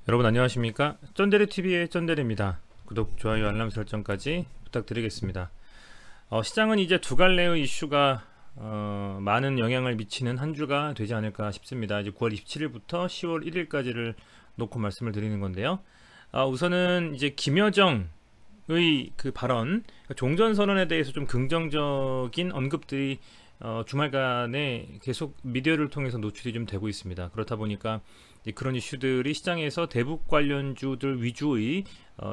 여러분 안녕하십니까? 쩐데레TV의 쩐데레입니다. 구독, 좋아요, 알람 설정까지 부탁드리겠습니다. 시장은 이제 두 갈래의 이슈가 많은 영향을 미치는 한 주가 되지 않을까 싶습니다. 이제 9월 27일부터 10월 1일까지를 놓고 말씀을 드리는 건데요. 우선은 이제 김여정의 그 발언, 종전선언에 대해서 좀 긍정적인 언급들이 주말간에 계속 미디어를 통해서 노출이 좀 되고 있습니다. 그렇다 보니까 그런 이슈들이 시장에서 대북 관련주들 위주의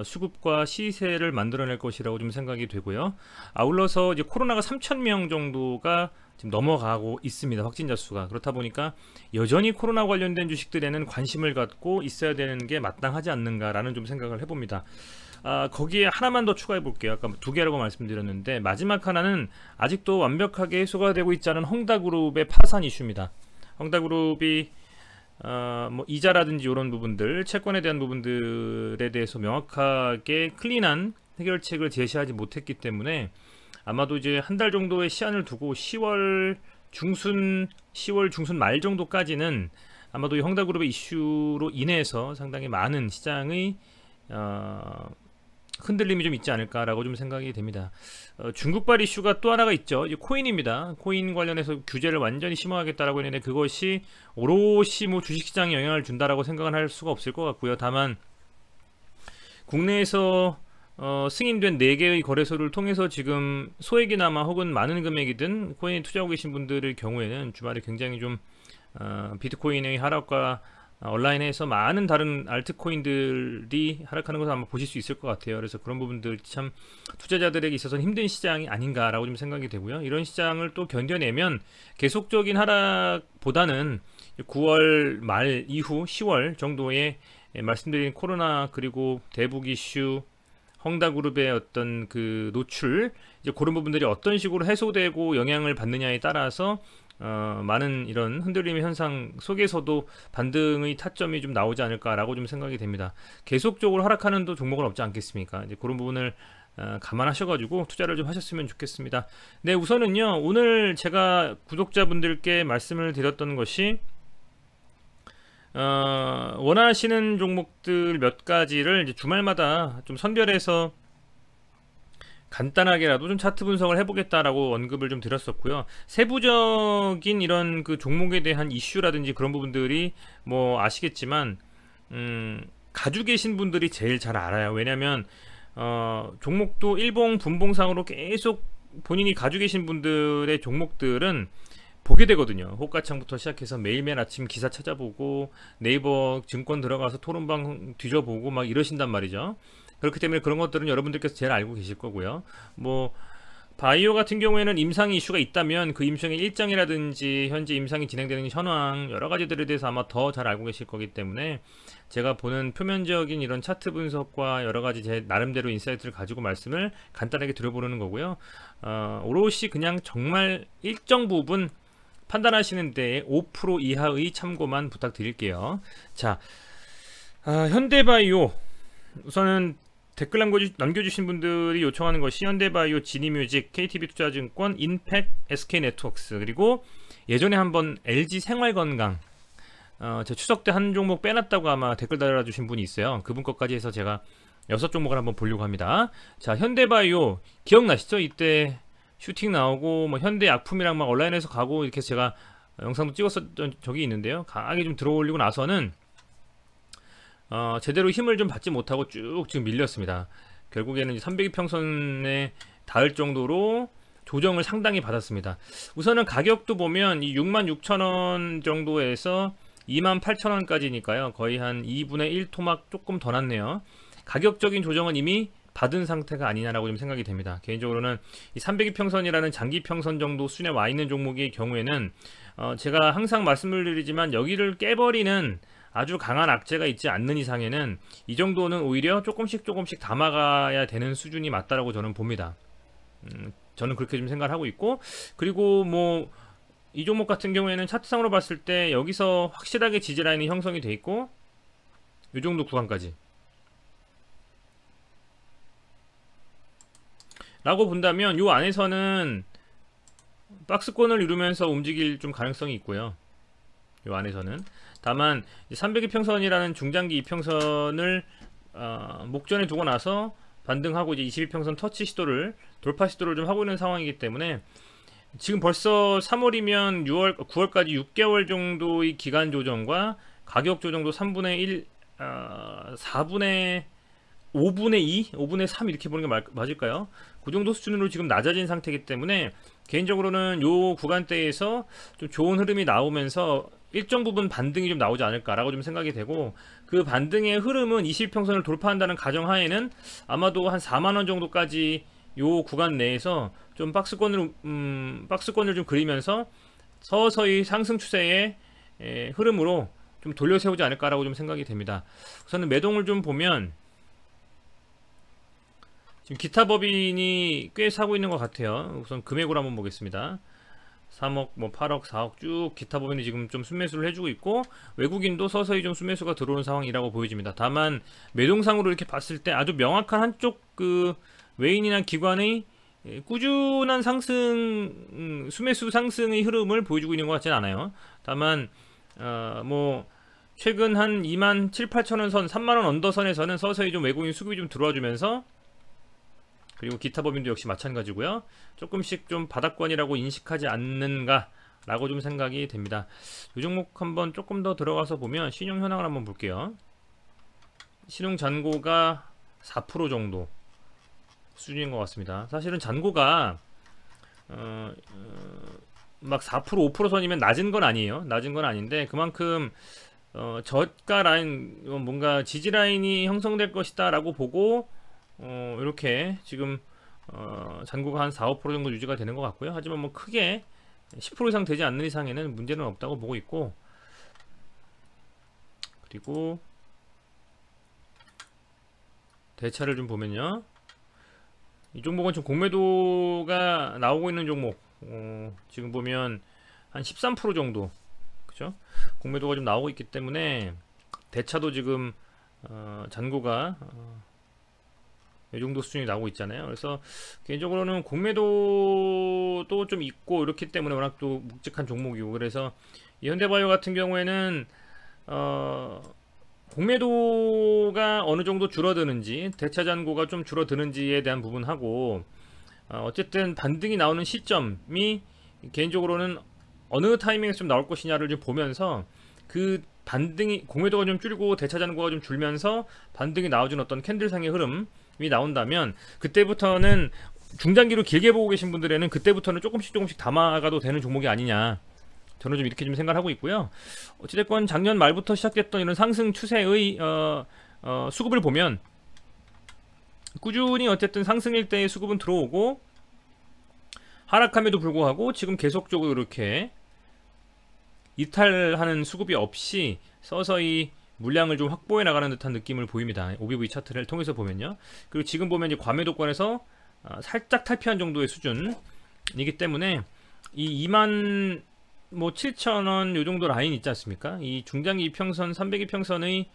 수급과 시세를 만들어낼 것이라고 좀 생각이 되고요. 아울러서 이제 코로나가 3,000명 정도가 지금 넘어가고 있습니다. 확진자 수가. 그렇다 보니까 여전히 코로나 관련된 주식들에는 관심을 갖고 있어야 되는 게 마땅하지 않는가라는 좀 생각을 해봅니다. 거기에 하나만 더 추가해 볼게요. 아까 두 개라고 말씀드렸는데 마지막 하나는 아직도 완벽하게 해소가 되고 있지 않은 헝다그룹의 파산 이슈입니다. 헝다그룹이 뭐 이자라든지 이런 부분들, 채권에 대한 부분들에 대해서 명확하게 클린한 해결책을 제시하지 못했기 때문에 아마도 이제 한 달 정도의 시한을 두고 10월 중순 말 정도까지는 아마도 이 헝다그룹의 이슈로 인해서 상당히 많은 시장의 흔들림이 좀 있지 않을까라고 좀 생각이 됩니다. 중국발 이슈가 또 하나가 있죠. 이 코인입니다. 코인 관련해서 규제를 완전히 심화하겠다라고 했는데 그것이 오롯이 뭐 주식시장에 영향을 준다라고 생각은 할 수가 없을 것 같고요. 다만 국내에서 승인된 4개의 거래소를 통해서 지금 소액이나마 혹은 많은 금액이든 코인에 투자하고 계신 분들의 경우에는 주말에 굉장히 좀 비트코인의 하락과 온라인에서 많은 다른 알트코인들이 하락하는 것을 아마 보실 수 있을 것 같아요. 그래서 그런 부분들 참 투자자들에게 있어서는 힘든 시장이 아닌가라고 좀 생각이 되고요. 이런 시장을 또 견뎌내면 계속적인 하락보다는 9월 말 이후 10월 정도에 말씀드린 코로나 그리고 대북 이슈 헝다그룹의 어떤 그 노출 이제 그런 부분들이 어떤 식으로 해소되고 영향을 받느냐에 따라서 많은 이런 흔들림의 현상 속에서도 반등의 타점이 좀 나오지 않을까라고 좀 생각이 됩니다. 계속적으로 하락하는 또 종목은 없지 않겠습니까? 이제 그런 부분을 감안하셔가지고 투자를 좀 하셨으면 좋겠습니다. 네, 우선은요 오늘 제가 구독자분들께 말씀을 드렸던 것이 원하시는 종목들 몇 가지를 이제 주말마다 좀 선별해서 간단하게라도 좀 차트 분석을 해보겠다라고 언급을 좀 드렸었고요. 세부적인 이런 그 종목에 대한 이슈라든지 그런 부분들이 뭐 아시겠지만 가지고 계신 분들이 제일 잘 알아요. 왜냐면 종목도 일봉 분봉상으로 계속 본인이 가지고 계신 분들의 종목들은 보게 되거든요. 호가창부터 시작해서 매일매일 아침 기사 찾아보고 네이버 증권 들어가서 토론방 뒤져보고 막 이러신단 말이죠. 그렇기 때문에 그런 것들은 여러분들께서 제일 알고 계실 거고요. 뭐 바이오 같은 경우에는 임상 이슈가 있다면 그 임상의 일정이라든지 현재 임상이 진행되는 현황 여러 가지들에 대해서 아마 더 잘 알고 계실 거기 때문에 제가 보는 표면적인 이런 차트 분석과 여러 가지 제 나름대로 인사이트를 가지고 말씀을 간단하게 드려보는 거고요. 오롯이 그냥 정말 일정 부분 판단하시는 데에 5% 이하의 참고만 부탁드릴게요. 자, 현대바이오 우선은 댓글 남겨주신 분들이 요청하는 것이 현대바이오, 지니뮤직, KTB투자증권, 인팩, SK네트워크스 그리고 예전에 한번 LG생활건강 제 추석 때 한 종목 빼놨다고 아마 댓글 달아주신 분이 있어요. 그분 것까지 해서 제가 6종목을 한번 보려고 합니다. 자, 현대바이오 기억나시죠? 이때 슈팅 나오고 뭐 현대약품이랑 막 온라인에서 가고 이렇게 제가 영상도 찍었었던 적이 있는데요. 강하게 좀 들어올리고 나서는 제대로 힘을 좀 받지 못하고 쭉 지금 밀렸습니다. 결국에는 300이평선에 닿을 정도로 조정을 상당히 받았습니다. 우선은 가격도 보면 이 66,000원 정도에서 28,000원까지니까요. 거의 한 2분의 1 토막 조금 더 났네요. 가격적인 조정은 이미 받은 상태가 아니냐라고 좀 생각이 됩니다. 개인적으로는 이 300이평선이라는 장기평선 정도 수준에 와 있는 종목의 경우에는 제가 항상 말씀을 드리지만 여기를 깨버리는 아주 강한 악재가 있지 않는 이상에는 이 정도는 오히려 조금씩 담아가야 되는 수준이 맞다라고 저는 봅니다. 저는 그렇게 좀 생각을 하고 있고 그리고 뭐 이 종목 같은 경우에는 차트상으로 봤을 때 여기서 확실하게 지지라인이 형성이 돼 있고 이 정도 구간까지 라고 본다면 이 안에서는 박스권을 이루면서 움직일 좀 가능성이 있고요. 요 안에서는. 다만 300이평선이라는 중장기 이평선을 목전에 두고 나서 반등하고 이제 22평선 터치 시도를, 돌파 시도를 좀 하고 있는 상황이기 때문에 지금 벌써 3월이면 6월, 9월까지 6개월 정도의 기간 조정과 가격 조정도 3분의 1, 4분의 5분의 2, 5분의 3 이렇게 보는 게 맞을까요? 그 정도 수준으로 지금 낮아진 상태이기 때문에 개인적으로는 요 구간대에서 좀 좋은 흐름이 나오면서 일정 부분 반등이 좀 나오지 않을까라고 좀 생각이 되고, 그 반등의 흐름은 21평선을 돌파한다는 가정하에는 아마도 한 4만원 정도까지 요 구간 내에서 좀 박스권을 좀 그리면서 서서히 상승 추세의 흐름으로 좀 돌려 세우지 않을까라고 좀 생각이 됩니다. 우선은 매동을 좀 보면 지금 기타 법인이 꽤 사고 있는 것 같아요. 우선 금액으로 한번 보겠습니다. 3억, 뭐 8억, 4억 쭉 기타 법인이 지금 좀 순매수를 해주고 있고, 외국인도 서서히 좀 순매수가 들어오는 상황이라고 보여집니다. 다만 매동상으로 이렇게 봤을 때 아주 명확한 한쪽 그 외인이나 기관의 꾸준한 상승, 순매수 상승의 흐름을 보여주고 있는 것 같지는 않아요. 다만 뭐 최근 한 2만 7, 8천원 선, 3만원 언더선에서는 서서히 좀 외국인 수급이 좀 들어와 주면서, 그리고 기타 법인도 역시 마찬가지고요, 조금씩 좀 바닥권이라고 인식하지 않는가 라고 좀 생각이 됩니다. 이 종목 한번 조금 더 들어가서 보면 신용 현황을 한번 볼게요. 신용 잔고가 4% 정도 수준인 것 같습니다. 사실은 잔고가 막 4%, 5% 선이면 낮은 건 아니에요. 낮은 건 아닌데 그만큼 저가 라인, 뭔가 지지 라인이 형성될 것이다 라고 보고 이렇게 지금 잔고가 한 4, 5% 정도 유지가 되는 것 같고요. 하지만 뭐 크게 10% 이상 되지 않는 이상에는 문제는 없다고 보고 있고, 그리고 대차를 좀 보면요, 이 종목은 지금 공매도가 나오고 있는 종목, 지금 보면 한 13% 정도, 그죠? 공매도가 좀 나오고 있기 때문에 대차도 지금 잔고가 이 정도 수준이 나오고 있잖아요. 그래서 개인적으로는 공매도도 좀 있고 이렇기 때문에 워낙 또 묵직한 종목이고, 그래서 이 현대바이오 같은 경우에는 공매도가 어느 정도 줄어드는지, 대차 잔고가 좀 줄어드는지에 대한 부분하고, 어쨌든 반등이 나오는 시점이 개인적으로는 어느 타이밍에서 좀 나올 것이냐를 좀 보면서, 그 반등이, 공매도가 좀 줄고 대차 잔고가 좀 줄면서 반등이 나와준 어떤 캔들상의 흐름이 나온다면, 그때부터는 중장기로 길게 보고 계신 분들에는 그때부터는 조금씩 담아가도 되는 종목이 아니냐, 저는 좀 이렇게 좀 생각을 하고 있고요. 어찌됐건 작년 말부터 시작됐던 이런 상승 추세의 수급을 보면 꾸준히 어쨌든 상승일 때의 수급은 들어오고, 하락함에도 불구하고 지금 계속적으로 이렇게 이탈하는 수급이 없이 서서히 물량을 좀 확보해 나가는 듯한 느낌을 보입니다. OBV 차트를 통해서 보면요. 그리고 지금 보면 이제 과매도권에서 살짝 탈피한 정도의 수준이기 때문에 이 2만 뭐 7천원 요 정도 라인 있지 않습니까? 이 중장기 이평선, 300이평선의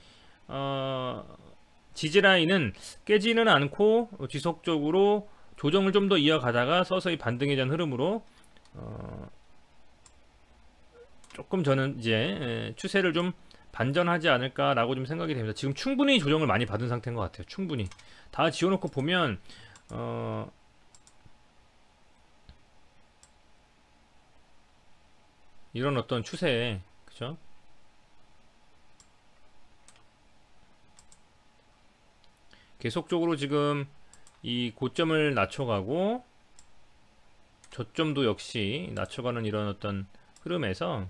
지지 라인은 깨지는 않고 지속적으로 조정을 좀 더 이어가다가 서서히 반등에 대한 흐름으로 조금 저는 이제 추세를 좀 반전하지 않을까라고 좀 생각이 됩니다. 지금 충분히 조정을 많이 받은 상태인 것 같아요. 충분히 다 지워놓고 보면 이런 어떤 추세에, 그죠? 계속적으로 지금 이 고점을 낮춰가고 저점도 역시 낮춰가는 이런 어떤 흐름에서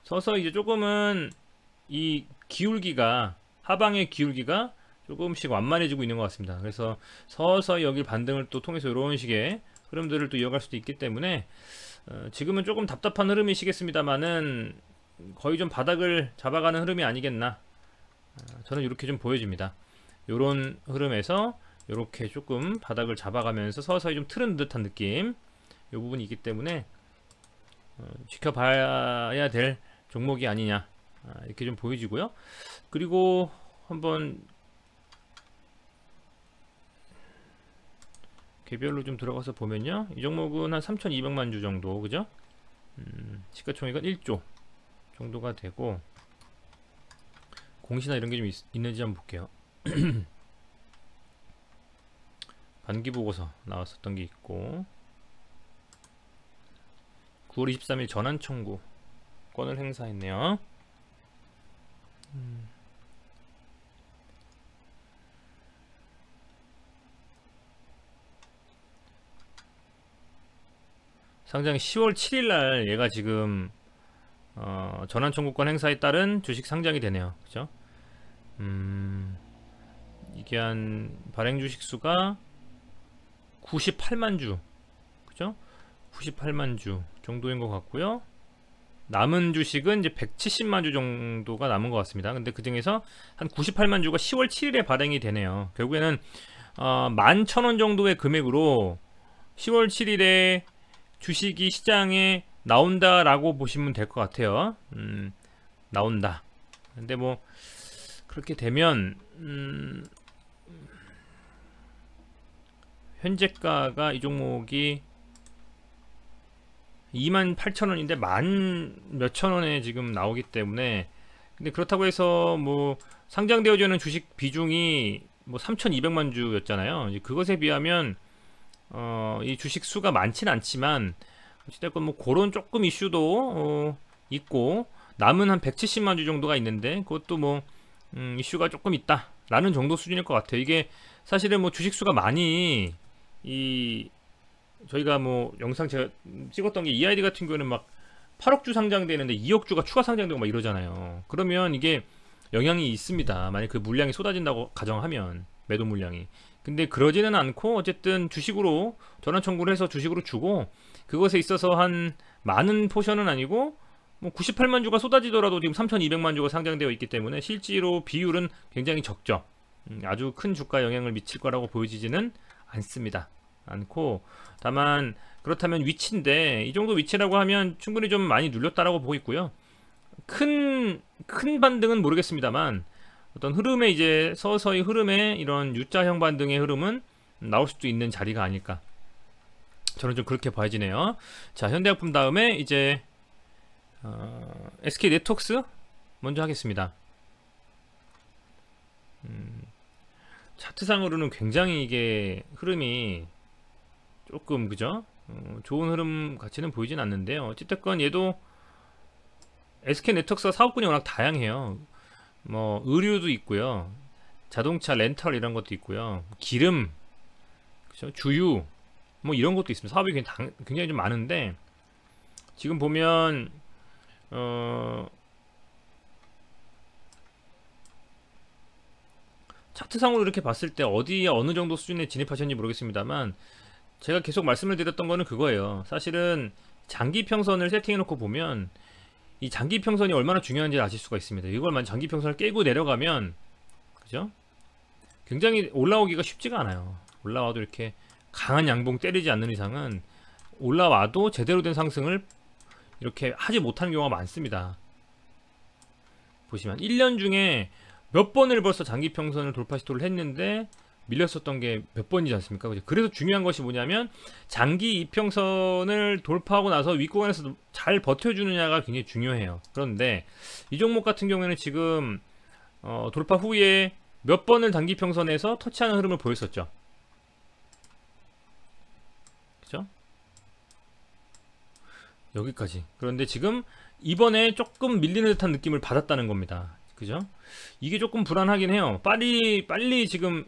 서서히 이제 조금은 이 기울기가, 하방의 기울기가 조금씩 완만해지고 있는 것 같습니다. 그래서 서서히 여기 반등을 또 통해서 이런 식의 흐름들을 또 이어갈 수도 있기 때문에 지금은 조금 답답한 흐름이시겠습니다만은 거의 좀 바닥을 잡아가는 흐름이 아니겠나, 저는 이렇게 좀 보여집니다. 요런 흐름에서 이렇게 조금 바닥을 잡아가면서 서서히 좀 틀은 듯한 느낌, 요 부분이 있기 때문에 지켜봐야 될 종목이 아니냐, 이렇게 좀 보여지고요. 그리고 한번 개별로 좀 들어가서 보면요, 이 종목은 한 3,200만 주 정도, 그죠? 시가총액은 1조 정도가 되고, 공시나 이런 게 좀 있는지 한번 볼게요. 반기보고서 나왔었던 게 있고, 9월 23일 전환 청구권을 행사했네요. 상장이 10월 7일날 얘가 지금 전환 청구권 행사에 따른 주식 상장이 되네요. 그죠? 이게 한 발행 주식 수가 98만 주, 그죠? 98만 주 정도인 것 같고요. 남은 주식은 이제 170만 주 정도가 남은 것 같습니다. 근데 그 중에서 한 98만 주가 10월 7일에 발행이 되네요. 결국에는 11,000원 정도의 금액으로 10월 7일에 주식이 시장에 나온다라고 보시면 될 것 같아요. 나온다. 근데 뭐 그렇게 되면 현재가가 이 종목이 28,000원인데 만 몇천 원에 지금 나오기 때문에, 근데 그렇다고 해서 뭐 상장되어지는 주식 비중이 뭐 3,200만 주였잖아요. 이제 그것에 비하면 이 주식 수가 많진 않지만 어찌됐건 뭐 그런 조금 이슈도 있고, 남은 한 170만 주 정도가 있는데 그것도 뭐 이슈가 조금 있다 라는 정도 수준일 것 같아요. 이게 사실은 뭐 주식 수가 많이, 저희가 뭐 영상 제가 찍었던 게 EID 같은 경우는 막 8억 주 상장되는데 2억 주가 추가 상장되고 막 이러잖아요. 그러면 이게 영향이 있습니다. 만약 그 물량이 쏟아진다고 가정하면, 매도 물량이. 근데 그러지는 않고 어쨌든 주식으로 전환 청구를 해서 주식으로 주고, 그것에 있어서 한 많은 포션은 아니고 뭐 98만 주가 쏟아지더라도 지금 3,200만 주가 상장되어 있기 때문에 실제로 비율은 굉장히 적죠. 아주 큰 주가 영향을 미칠 거라고 보여지지는 않고, 다만 그렇다면 위치인데, 이 정도 위치라고 하면 충분히 좀 많이 눌렸다라고 보고 있고요. 큰 반등은 모르겠습니다만 어떤 흐름에, 이제 서서히 흐름에 이런 U자형 반등의 흐름은 나올 수도 있는 자리가 아닐까, 저는 좀 그렇게 봐야지네요. 자, 현대약품 다음에 이제 SK네트웍스 먼저 하겠습니다. 차트상으로는 굉장히 이게 흐름이 조금, 그죠? 좋은 흐름 같이는 보이진 않는데요. 어찌됐건 얘도 SK네트웍스가 사업군이 워낙 다양해요. 뭐 의류도 있고요, 자동차 렌털 이런 것도 있고요, 기름, 그죠? 주유 뭐 이런 것도 있습니다. 사업이 굉장히 좀 많은데, 지금 보면 차트상으로 이렇게 봤을 때 어디에 어느 정도 수준에 진입하셨는지 모르겠습니다만, 제가 계속 말씀을 드렸던 거는 그거예요. 사실은 장기평선을 세팅해 놓고 보면 이 장기평선이 얼마나 중요한지 아실 수가 있습니다. 이걸 만약 장기평선을 깨고 내려가면, 그죠? 굉장히 올라오기가 쉽지가 않아요. 올라와도 이렇게 강한 양봉 때리지 않는 이상은 올라와도 제대로 된 상승을 이렇게 하지 못하는 경우가 많습니다. 보시면 1년 중에 몇 번을 벌써 장기평선을 돌파 시도를 했는데 밀렸었던 게 몇 번이지 않습니까? 그래서 중요한 것이 뭐냐면, 장기 이평선을 돌파하고 나서 윗구간에서 잘 버텨주느냐가 굉장히 중요해요. 그런데 이 종목 같은 경우에는 지금 돌파 후에 몇 번을 단기평선에서 터치하는 흐름을 보였었죠. 그죠? 여기까지. 그런데 지금 이번에 조금 밀리는 듯한 느낌을 받았다는 겁니다. 그죠? 이게 조금 불안하긴 해요. 빨리 지금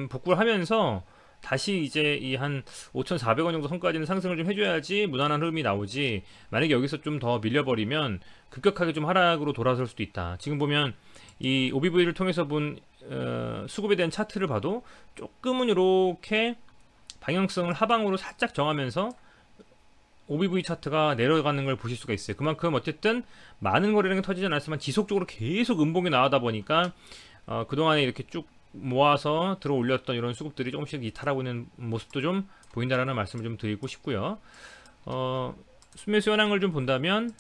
복구를 하면서 다시 이제 이 한 5,400원 정도 선까지는 상승을 좀 해줘야지 무난한 흐름이 나오지, 만약에 여기서 좀 더 밀려버리면 급격하게 좀 하락으로 돌아설 수도 있다. 지금 보면 이 OBV를 통해서 본 수급에 대한 차트를 봐도 조금은 이렇게 방향성을 하방으로 살짝 정하면서 OBV 차트가 내려가는 걸 보실 수가 있어요. 그만큼 어쨌든 많은 거래량이 터지지 않았지만 지속적으로 계속 음봉이 나오다 보니까 그동안에 이렇게 쭉 모아서 들어 올렸던 이런 수급들이 조금씩 이탈하고 있는 모습도 좀 보인다라는 말씀을 좀 드리고 싶고요. 순매수 현황을 좀 본다면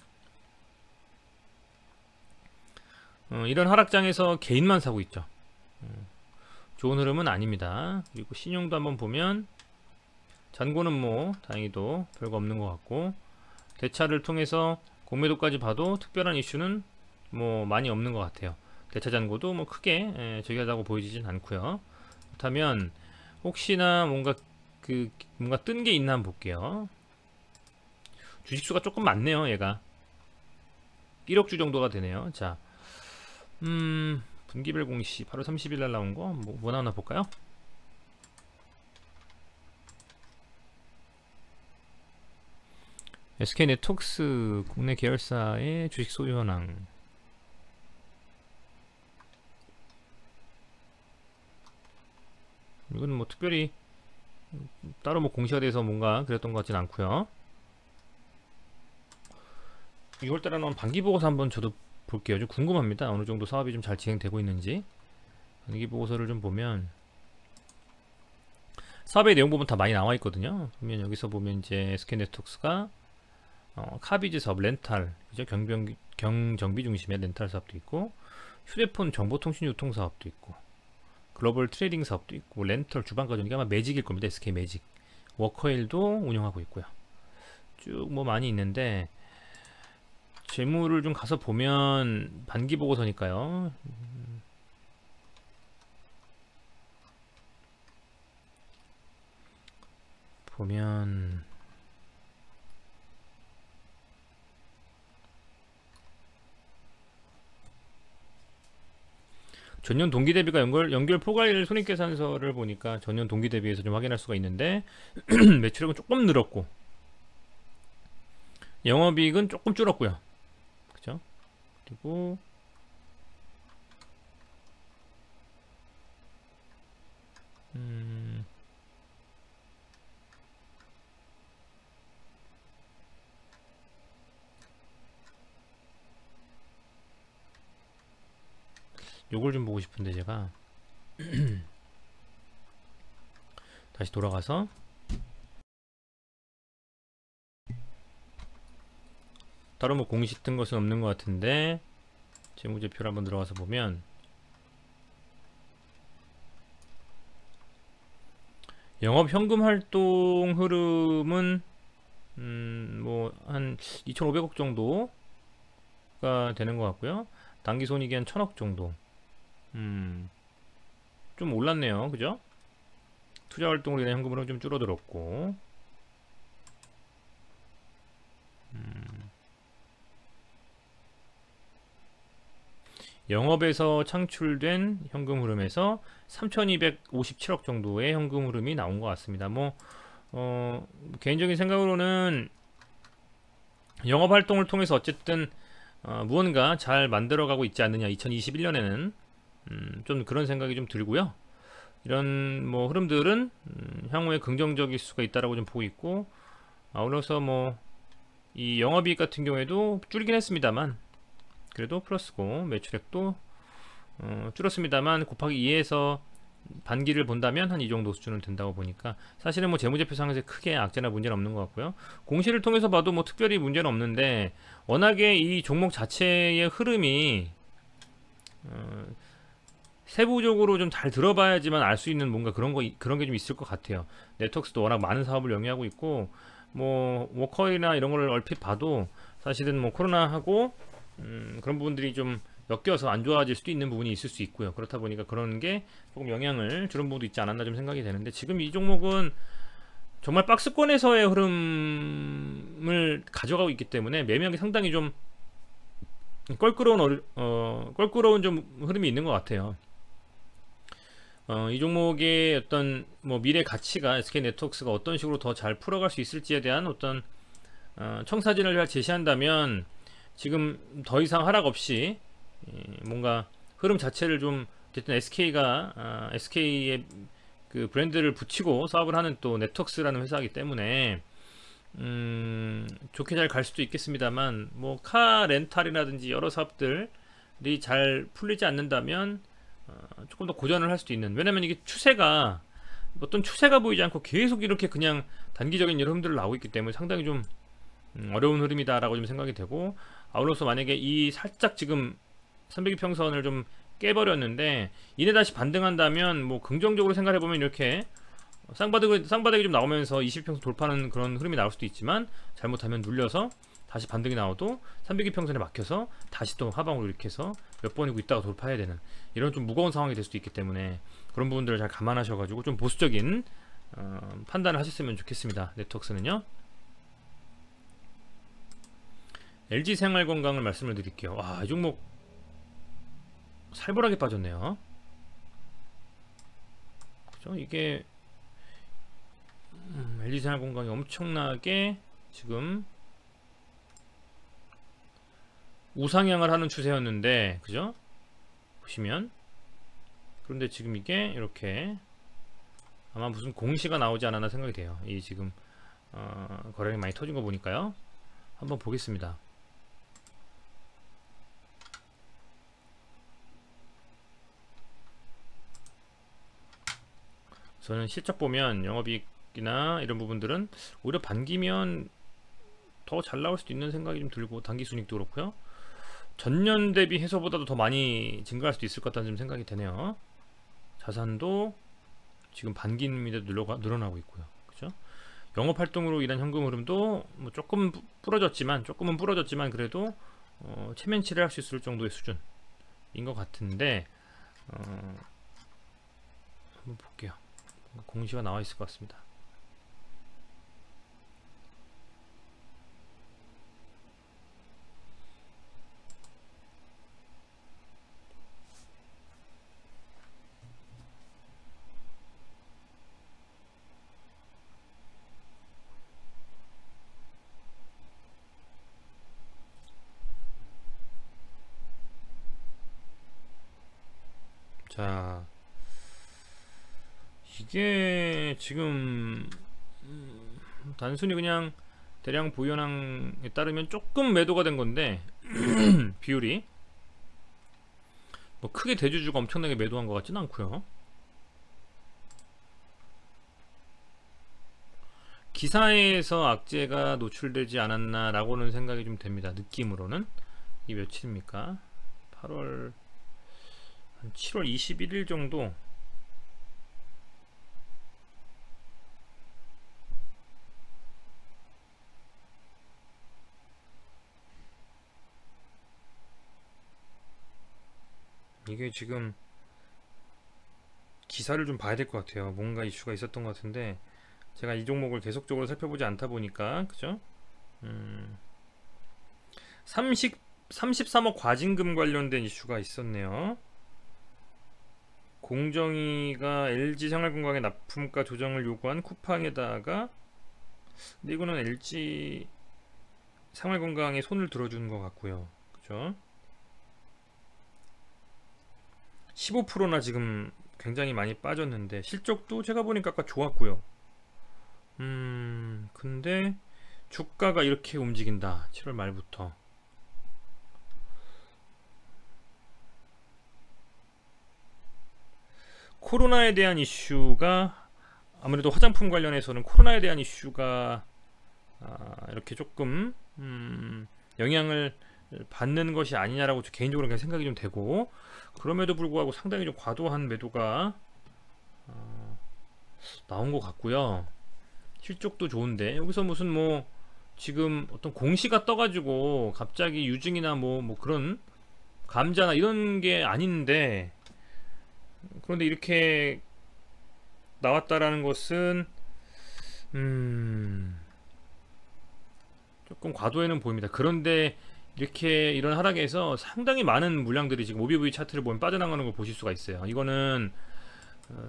이런 하락장에서 개인만 사고 있죠. 좋은 흐름은 아닙니다. 그리고 신용도 한번 보면 잔고는 뭐 다행히도 별거 없는 것 같고, 대차를 통해서 공매도까지 봐도 특별한 이슈는 뭐 많이 없는 것 같아요. 대차 잔고도 뭐 크게 저기하다고 보이지진 않고요. 그렇다면 혹시나 뭔가 뜬 게 있나 한번 볼게요. 주식수가 조금 많네요. 얘가 1억주 정도가 되네요. 자, 분기별 공시 8월 30일 날 나온 거 뭐 나오나 볼까요? SK네트웍스 국내 계열사의 주식 소유 현황. 이건 뭐 특별히 따로 뭐 공시가 돼서 뭔가 그랬던 것 같진 않고요. 6월달에 나온 반기보고서 한번 저도 볼게요. 좀 궁금합니다. 어느 정도 사업이 좀 잘 진행되고 있는지. 반기보고서를 좀 보면 사업의 내용 부분 다 많이 나와 있거든요. 그러면 여기서 보면 이제 SK네트웍스가 카비즈 사업, 렌탈, 그죠? 경정비 중심의 렌탈 사업도 있고, 휴대폰 정보통신 유통 사업도 있고, 글로벌 트레이딩 사업도 있고, 렌털 주방가전, 이게 아마 매직일 겁니다. SK 매직. 워커힐도 운영하고 있고요. 쭉 뭐 많이 있는데 재무를 좀 가서 보면 반기 보고서니까요. 보면 전년 동기 대비가 연결 포괄 손익계산서를 보니까 전년 동기 대비해서 좀 확인할 수가 있는데 매출액은 조금 늘었고 영업이익은 조금 줄었고요. 그죠? 그리고 요걸 좀 보고 싶은데 제가 다시 돌아가서 따로 뭐 공식 뜬 것은 없는 것 같은데 재무제표를 한번 들어가서 보면 영업 현금 활동 흐름은 뭐 한 2,500억 정도가 되는 것 같고요. 당기 손익이 한 1,000억 정도. 좀 올랐네요. 그죠? 투자 활동으로 인한 현금 흐름 좀 줄어들었고, 영업에서 창출된 현금 흐름에서 3,257억 정도의 현금 흐름이 나온 것 같습니다. 뭐 개인적인 생각으로는 영업 활동을 통해서 어쨌든 무언가 잘 만들어가고 있지 않느냐, 2021년에는 좀 그런 생각이 좀 들고요. 이런 뭐 흐름들은 향후에 긍정적일 수가 있다라고 좀 보고 있고, 아울러서 뭐 이 영업이익 같은 경우에도 줄긴 했습니다만 그래도 플러스고, 매출액도 줄었습니다만 곱하기 2에서 반기를 본다면 한 이 정도 수준은 된다고 보니까 사실은 뭐 재무제표상에서 크게 악재나 문제는 없는 것 같고요. 공시를 통해서 봐도 뭐 특별히 문제는 없는데, 워낙에 이 종목 자체의 흐름이 세부적으로 좀 잘 들어봐야지만 알 수 있는 뭔가 그런 게 좀 있을 것 같아요. 네트워크스도 워낙 많은 사업을 영위하고 있고, 뭐 워커이나 이런 걸 얼핏 봐도 사실은 뭐 코로나하고 그런 부분들이 좀 엮여서 안 좋아질 수도 있는 부분이 있을 수 있고요. 그렇다 보니까 그런 게 조금 영향을 주는 부분도 있지 않았나 좀 생각이 되는데, 지금 이 종목은 정말 박스권에서의 흐름을 가져가고 있기 때문에 매매하기 상당히 좀 껄끄러운 좀 흐름이 있는 것 같아요. 이 종목의 어떤 뭐 미래 가치가 SK네트웍스가 어떤 식으로 더 잘 풀어갈 수 있을지에 대한 어떤 청사진을 잘 제시한다면 지금 더 이상 하락 없이 뭔가 흐름 자체를 좀 어쨌든 SK의 그 브랜드를 붙이고 사업을 하는 또 네트웍스라는 회사이기 때문에 좋게 잘 갈 수도 있겠습니다만, 뭐 카 렌탈이라든지 여러 사업들이 잘 풀리지 않는다면 조금 더 고전을 할 수도 있는, 왜냐면 이게 추세가 어떤 추세가 보이지 않고 계속 이렇게 그냥 단기적인 이런 흐름들을 나오고 있기 때문에 상당히 좀 어려운 흐름이다라고 좀 생각이 되고, 아울러서 만약에 이 살짝 지금 300일평선을 좀 깨버렸는데 이내 다시 반등한다면 뭐 긍정적으로 생각해보면 이렇게 쌍바닥이 좀 나오면서 20평선 돌파하는 그런 흐름이 나올 수도 있지만, 잘못하면 눌려서 다시 반등이 나와도 300이평선에 막혀서 다시 또 하방으로 이렇게 해서 몇 번이고 있다가 돌파해야 되는 이런 좀 무거운 상황이 될 수도 있기 때문에 그런 부분들을 잘 감안하셔가지고 좀 보수적인 판단을 하셨으면 좋겠습니다. 네트웍스는요. LG생활건강을 말씀을 드릴게요. 와, 이 종목 살벌하게 빠졌네요. 그죠? 이게 LG생활건강이 엄청나게 지금 우상향을 하는 추세였는데, 그죠? 보시면, 그런데 지금 이게 이렇게 아마 무슨 공시가 나오지 않았나 생각이 돼요. 이 지금 거래량이 많이 터진 거 보니까요. 한번 보겠습니다. 저는 실적 보면 영업이익이나 이런 부분들은 오히려 반기면 더 잘 나올 수도 있는 생각이 좀 들고, 당기순이익도 그렇고요. 전년 대비 해서보다도 더 많이 증가할 수도 있을 것 같다는 좀 생각이 되네요. 자산도 지금 반기인데도 늘어나고 있고요. 그죠? 영업활동으로 인한 현금 흐름도 뭐 조금은 부러졌지만 그래도 체면치를 할 수 있을 정도의 수준인 것 같은데, 한번 볼게요. 공시가 나와 있을 것 같습니다. 자, 이게 지금 단순히 그냥 대량 보유현황에 따르면 조금 매도가 된 건데 비율이 뭐 크게 대주주가 엄청나게 매도한 것 같지는 않고요. 기사에서 악재가 노출되지 않았나 라고는 생각이 좀 됩니다. 느낌으로는. 이 며칠입니까? 8월 한 7월 21일 정도. 이게 지금 기사를 좀 봐야 될 것 같아요. 뭔가 이슈가 있었던 것 같은데 제가 이 종목을 계속적으로 살펴보지 않다 보니까, 그죠? 33억 과징금 관련된 이슈가 있었네요. 공정위가 LG생활건강의 납품가 조정을 요구한 쿠팡에다가, 근데 이거는 LG생활건강에 손을 들어주는 것 같고요. 그죠? 15%나 지금 굉장히 많이 빠졌는데 실적도 제가 보니까 아까 좋았고요. 근데 주가가 이렇게 움직인다. 7월 말부터. 코로나에 대한 이슈가, 아무래도 화장품 관련해서는 코로나에 대한 이슈가 이렇게 조금 영향을 받는 것이 아니냐라고 개인적으로 그냥 생각이 좀 되고, 그럼에도 불구하고 상당히 좀 과도한 매도가 나온 것 같고요. 실적도 좋은데 여기서 무슨 뭐 지금 어떤 공시가 떠가지고 갑자기 유증이나 뭐 그런 감자나 이런 게 아닌데, 그런데 이렇게 나왔다라는 것은 조금 과도해는 보입니다. 그런데 이렇게 이런 하락에서 상당히 많은 물량들이 지금 OBV 차트를 보면 빠져나가는 걸 보실 수가 있어요. 이거는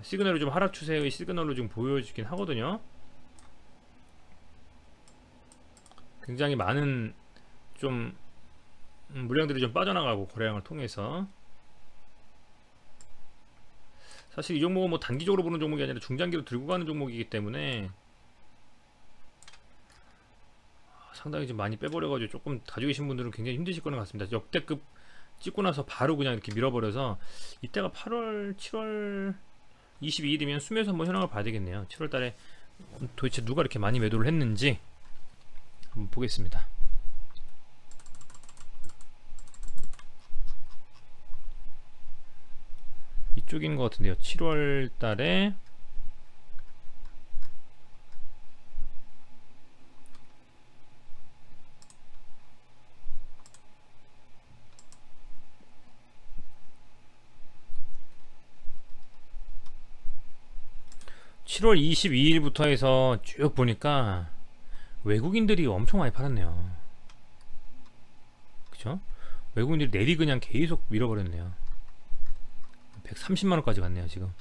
시그널이 좀 하락 추세의 시그널로 좀 보여지긴 하거든요. 굉장히 많은 좀 물량들이 좀 빠져나가고, 거래량을 통해서. 사실 이 종목은 뭐 단기적으로 보는 종목이 아니라 중장기로 들고 가는 종목이기 때문에 상당히 좀 많이 빼버려가지고 조금 가지고 계신 분들은 굉장히 힘드실 거는 같습니다. 역대급 찍고 나서 바로 그냥 이렇게 밀어버려서, 이때가 7월 22일이면 숨에서 한번 현황을 봐야 되겠네요. 7월달에 도대체 누가 이렇게 많이 매도를 했는지 한번 보겠습니다. 이쪽인 것 같은데요. 7월달에 7월 22일부터 해서 쭉 보니까 외국인들이 엄청 많이 팔았네요. 그쵸? 외국인들이 내리 그냥 계속 밀어버렸네요. 130만원까지 갔네요 지금.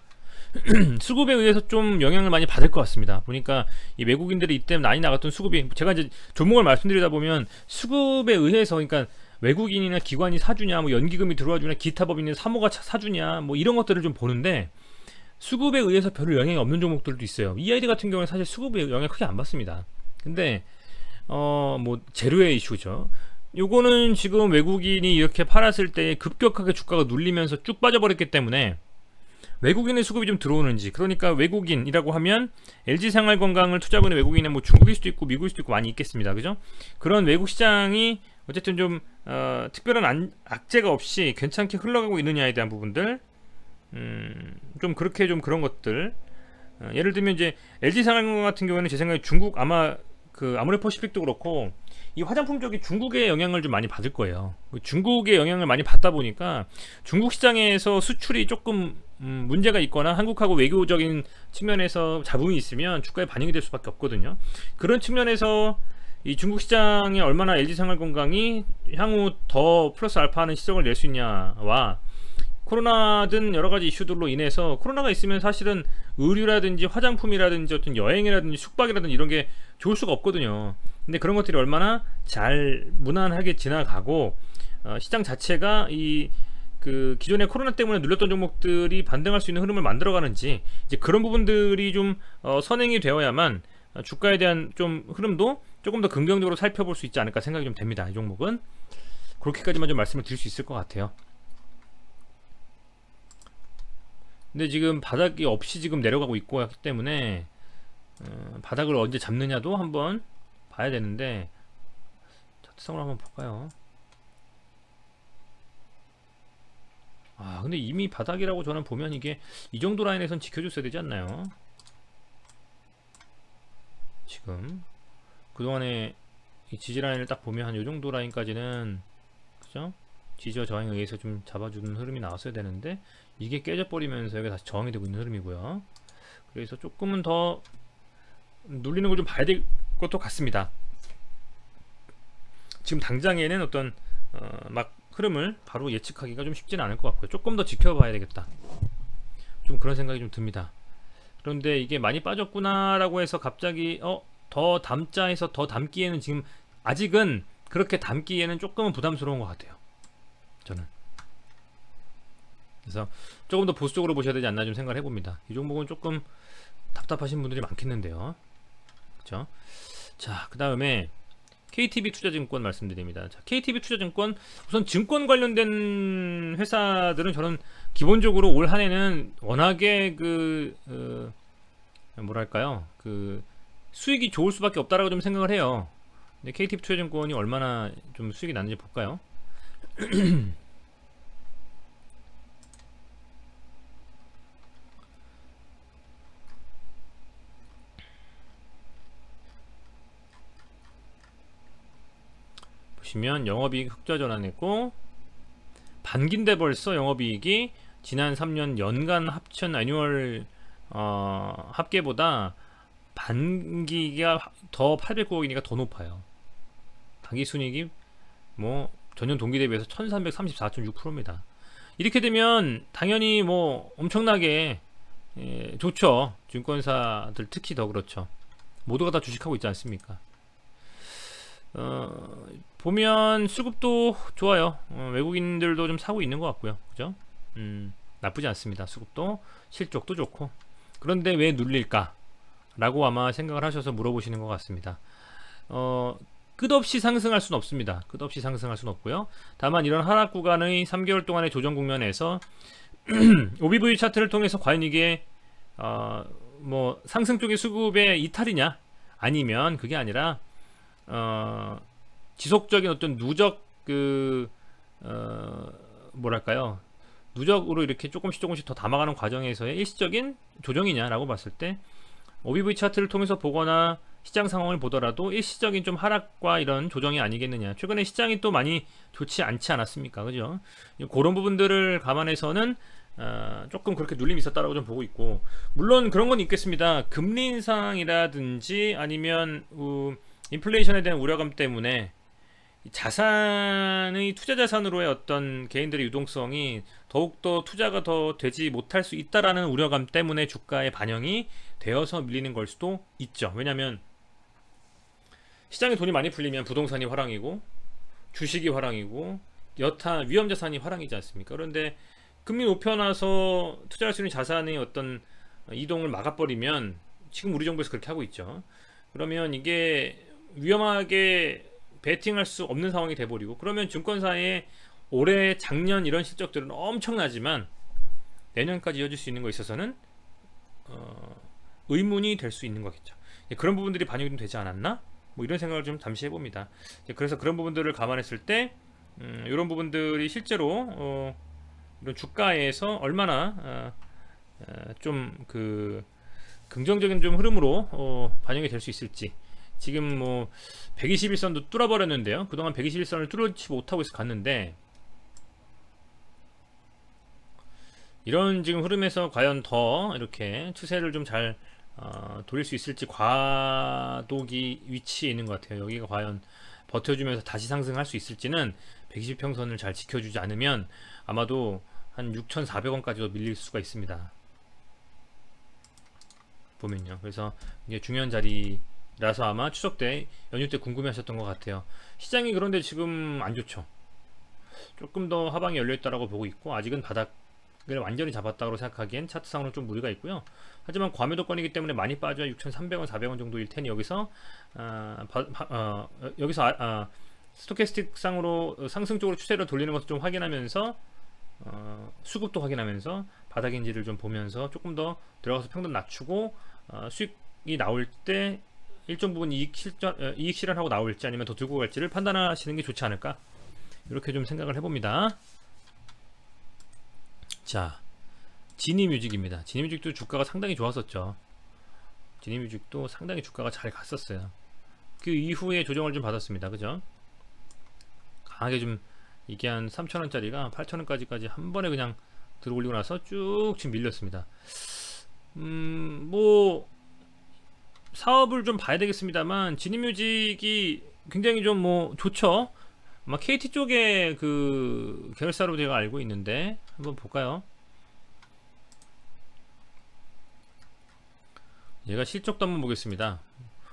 수급에 의해서 좀 영향을 많이 받을 것 같습니다. 보니까 이 외국인들이 이때 많이 나갔던 수급이, 제가 이제 종목을 말씀드리다 보면 수급에 의해서, 그러니까 외국인이나 기관이 사주냐, 뭐 연기금이 들어와주냐, 기타 법인이 사모가 사주냐, 뭐 이런 것들을 좀 보는데, 수급에 의해서 별로 영향이 없는 종목들도 있어요. EID 같은 경우는 사실 수급에 영향을 크게 안 받습니다. 근데 뭐 재료의 이슈죠. 요거는 지금 외국인이 이렇게 팔았을 때 급격하게 주가가 눌리면서 쭉 빠져버렸기 때문에 외국인의 수급이 좀 들어오는지, 그러니까 외국인이라고 하면 LG생활건강을 투자하는 외국인은 뭐 중국일 수도 있고 미국일 수도 있고 많이 있겠습니다. 그죠? 그런 외국 시장이 어쨌든 좀 특별한 악재가 없이 괜찮게 흘러가고 있느냐에 대한 부분들, 좀 그렇게 좀 그런 것들, 예를 들면 이제 LG생활건강 같은 경우에는 제 생각에 중국, 아마 그 아모레퍼시픽도 그렇고 이 화장품 쪽이 중국의 영향을 좀 많이 받을 거예요. 중국의 영향을 많이 받다 보니까 중국 시장에서 수출이 조금 문제가 있거나 한국하고 외교적인 측면에서 잡음이 있으면 주가에 반영이 될 수밖에 없거든요. 그런 측면에서 이 중국 시장에 얼마나 LG생활건강이 향후 더 플러스 알파하는 시정을 낼 수 있냐와, 코로나든 여러가지 이슈들로 인해서, 코로나가 있으면 사실은 의류라든지 화장품이라든지 어떤 여행이라든지 숙박이라든지 이런 게 좋을 수가 없거든요. 근데 그런 것들이 얼마나 잘 무난하게 지나가고 시장 자체가 그 기존의 코로나 때문에 눌렸던 종목들이 반등할 수 있는 흐름을 만들어가는지, 이제 그런 부분들이 좀 선행이 되어야만 주가에 대한 좀 흐름도 조금 더 긍정적으로 살펴볼 수 있지 않을까 생각이 좀 됩니다. 이 종목은 그렇게까지만 좀 말씀을 드릴 수 있을 것 같아요. 근데 지금 바닥이 없이 지금 내려가고 있고 하기 때문에 바닥을 언제 잡느냐도 한번 봐야 되는데, 차트상으로 한번 볼까요? 근데 이미 바닥이라고 저는 보면 이게 이 정도 라인에선 지켜줬어야 되지 않나요? 지금 그동안에 이 지지 라인을 딱 보면 한 이 정도 라인까지는, 그죠? 지지와 저항에 의해서 좀 잡아주는 흐름이 나왔어야 되는데, 이게 깨져버리면서 여기 다시 저항이 되고 있는 흐름이고요. 그래서 조금은 더 눌리는 걸 좀 봐야 될 것도 같습니다. 지금 당장에는 어떤 막 흐름을 바로 예측하기가 좀 쉽지는 않을 것 같고요. 조금 더 지켜봐야 되겠다, 좀 그런 생각이 좀 듭니다. 그런데 이게 많이 빠졌구나 라고 해서 갑자기 더 담자 해서 더 담기에는, 지금 아직은 그렇게 담기에는 조금은 부담스러운 것 같아요, 저는. 그래서 조금 더 보수적으로 보셔야 되지 않나 좀 생각을 해봅니다. 이 종목은 조금 답답하신 분들이 많겠는데요. 그렇죠? 자, 그 다음에 KTB투자증권 말씀드립니다. 자, KTB투자증권, 우선 증권 관련된 회사들은 저는 기본적으로 올 한해는 워낙에 뭐랄까요, 그 수익이 좋을 수밖에 없다라고 좀 생각을 해요. 근데 KTB투자증권이 얼마나 좀 수익이 났는지 볼까요? 보시면 영업이익 흑자 전환했고, 반기인데 벌써 영업이익이 지난 3년 연간 합천 애뉴얼 합계보다 반기가 더 809억이니까 더 높아요. 당기순이익이 뭐 전년 동기 대비해서 1334.6%입니다. 이렇게 되면 당연히 뭐 엄청나게 좋죠. 증권사들 특히 더 그렇죠. 모두가 다 주식하고 있지 않습니까? 보면 수급도 좋아요. 외국인들도 좀 사고 있는 것 같고요. 그죠? 나쁘지 않습니다. 수급도, 실적도 좋고. 그런데 왜 눌릴까? 라고 아마 생각을 하셔서 물어보시는 것 같습니다. 끝없이 상승할 수는 없습니다. 끝없이 상승할 수는 없고요. 다만 이런 하락 구간의 3개월 동안의 조정 국면에서 OBV 차트를 통해서 과연 이게 뭐 상승 쪽의 수급의 이탈이냐, 아니면 그게 아니라 지속적인 어떤 누적 뭐랄까요, 누적으로 이렇게 조금씩 더 담아가는 과정에서의 일시적인 조정이냐라고 봤을 때, OBV 차트를 통해서 보거나 시장 상황을 보더라도 일시적인 좀 하락과 이런 조정이 아니겠느냐. 최근에 시장이 또 많이 좋지 않지 않았습니까? 그죠? 그런 부분들을 감안해서는 조금 그렇게 눌림이 있었다라고 좀 보고 있고, 물론 그런 건 있겠습니다. 금리 인상이라든지 아니면 인플레이션에 대한 우려감 때문에 자산의 투자 자산으로의 어떤 개인들의 유동성이 더욱더 투자가 더 되지 못할 수 있다라는 우려감 때문에 주가에 반영이 되어서 밀리는 걸 수도 있죠. 왜냐하면 시장에 돈이 많이 풀리면 부동산이 화랑이고 주식이 화랑이고 여타 위험 자산이 화랑이지 않습니까? 그런데 금리 높여놔서 투자할 수 있는 자산의 어떤 이동을 막아버리면, 지금 우리 정부에서 그렇게 하고 있죠. 그러면 이게 위험하게 베팅할 수 없는 상황이 돼버리고, 그러면 증권사의 올해 작년 이런 실적들은 엄청나지만 내년까지 이어질 수 있는 거에 있어서는 의문이 될 수 있는 거겠죠. 그런 부분들이 반영이 좀 되지 않았나? 뭐 이런 생각을 좀 잠시 해봅니다. 그래서 그런 부분들을 감안했을 때 이런 부분들이 실제로 이런 주가에서 얼마나 좀 그 긍정적인 좀 흐름으로 반영이 될 수 있을지. 지금 뭐 121선도 뚫어버렸는데요. 그동안 121선을 뚫지 못하고 있어 갔는데, 이런 지금 흐름에서 과연 더 이렇게 추세를 좀 잘 돌릴 수 있을지, 과도기 위치에 있는 것 같아요. 여기가 과연 버텨주면서 다시 상승할 수 있을지는 120평선을 잘 지켜주지 않으면 아마도 한 6,400원까지도 밀릴 수가 있습니다. 보면요. 그래서 이게 중요한 자리라서 아마 추석 때, 연휴 때 궁금해하셨던 것 같아요. 시장이 그런데 지금 안 좋죠. 조금 더 하방이 열려있다라고 보고 있고, 아직은 바닥을 완전히 잡았다고 생각하기엔 차트상으로 좀 무리가 있고요. 하지만 과매도권이기 때문에 많이 빠져야 6,300원, 400원 정도일 테니 여기서 스토캐스틱 상으로 상승 쪽으로 추세를 돌리는 것도 좀 확인하면서, 수급도 확인하면서 바닥인지를 좀 보면서 조금 더 들어가서 평균 낮추고 수익이 나올 때 일정 부분 이익 실현하고 나올지 아니면 더 들고 갈지를 판단하시는 게 좋지 않을까, 이렇게 좀 생각을 해봅니다. 자, 지니뮤직입니다. 지니뮤직도 주가가 상당히 좋았었죠. 지니뮤직도 상당히 주가가 잘 갔었어요. 그 이후에 조정을 좀 받았습니다. 그죠? 강하게 좀, 이게 한 3,000원짜리가 8,000원까지까지 한 번에 그냥 들어 올리고 나서 쭉 지금 밀렸습니다. 뭐 사업을 좀 봐야 되겠습니다만, 지니뮤직이 굉장히 좀 뭐 좋죠. 아마 KT 쪽에 그 계열사로 제가 알고 있는데, 한번 볼까요? 얘가 실적도 한번 보겠습니다.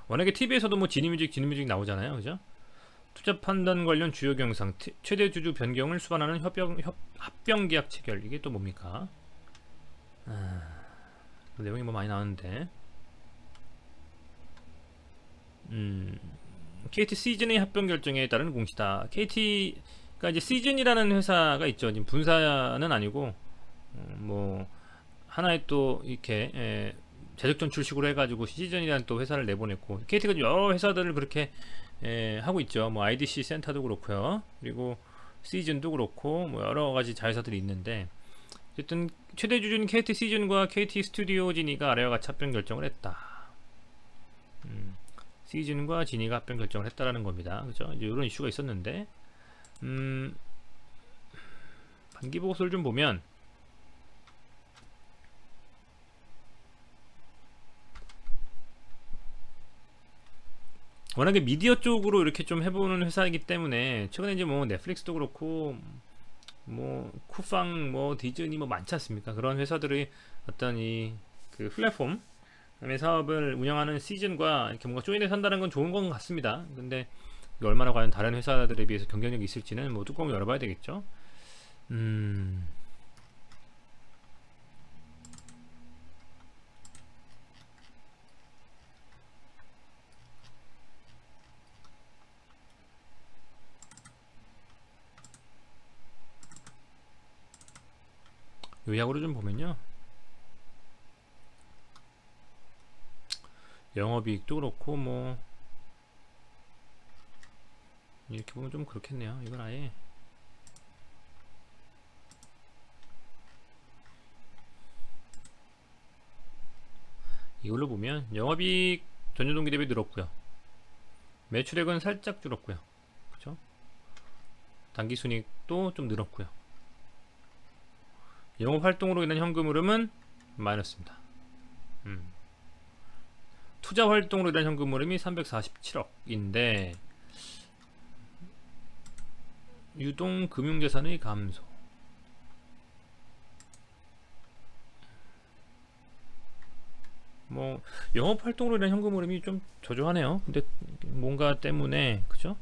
워낙에 TV에서도 뭐 지니뮤직 나오잖아요. 그죠? 투자 판단 관련 주요 경상, 최대 주주 변경을 수반하는 합병 계약 체결. 이게 또 뭡니까? 내용이 뭐 많이 나오는데, KT 시즌의 합병 결정에 따른 공시다. KT가 이제 시즌이라는 회사가 있죠. 지금 분사는 아니고 뭐 하나의 또 이렇게 재적 전출식으로 해가지고 시즌이라는 또 회사를 내보냈고, KT가 여러 회사들을 그렇게 하고 있죠. 뭐 IDC 센터도 그렇고요. 그리고 시즌도 그렇고 뭐 여러 가지 자회사들이 있는데, 어쨌든 최대 주주인 KT 시즌과 KT 스튜디오 지니가 아래와 같이 합병 결정을 했다. 시즌과 지니가 합병 결정을 했다라는 겁니다. 그죠? 이제 이런 이슈가 있었는데, 반기 보고서를 좀 보면 워낙에 미디어 쪽으로 이렇게 좀 해보는 회사이기 때문에, 최근에 이제 뭐 넷플릭스도 그렇고 뭐 쿠팡, 뭐 디즈니 뭐 많지 않습니까? 그런 회사들의 어떤 이 그 플랫폼 사업을 운영하는 시즌과 이렇게 뭔가 조인해서 한다는 건 좋은 건 같습니다. 근데 얼마나 과연 다른 회사들에 비해서 경쟁력이 있을지는 뭐 뚜껑을 열어봐야 되겠죠. 요약으로 좀 보면요, 영업이익도 그렇고 뭐 이렇게 보면 좀 그렇겠네요. 이건 아예 이걸로 보면 영업이익 전년동기 대비 늘었고요, 매출액은 살짝 줄었고요, 그죠? 당기순이익도 좀 늘었고요, 영업 활동으로 인한 현금 흐름은 마이너스입니다. 투자 활동으로 인한 현금 흐름이 347억인데 유동 금융자산의 감소. 뭐 영업 활동으로 인한 현금 흐름이 좀 저조하네요. 근데 뭔가 때문에 그죠?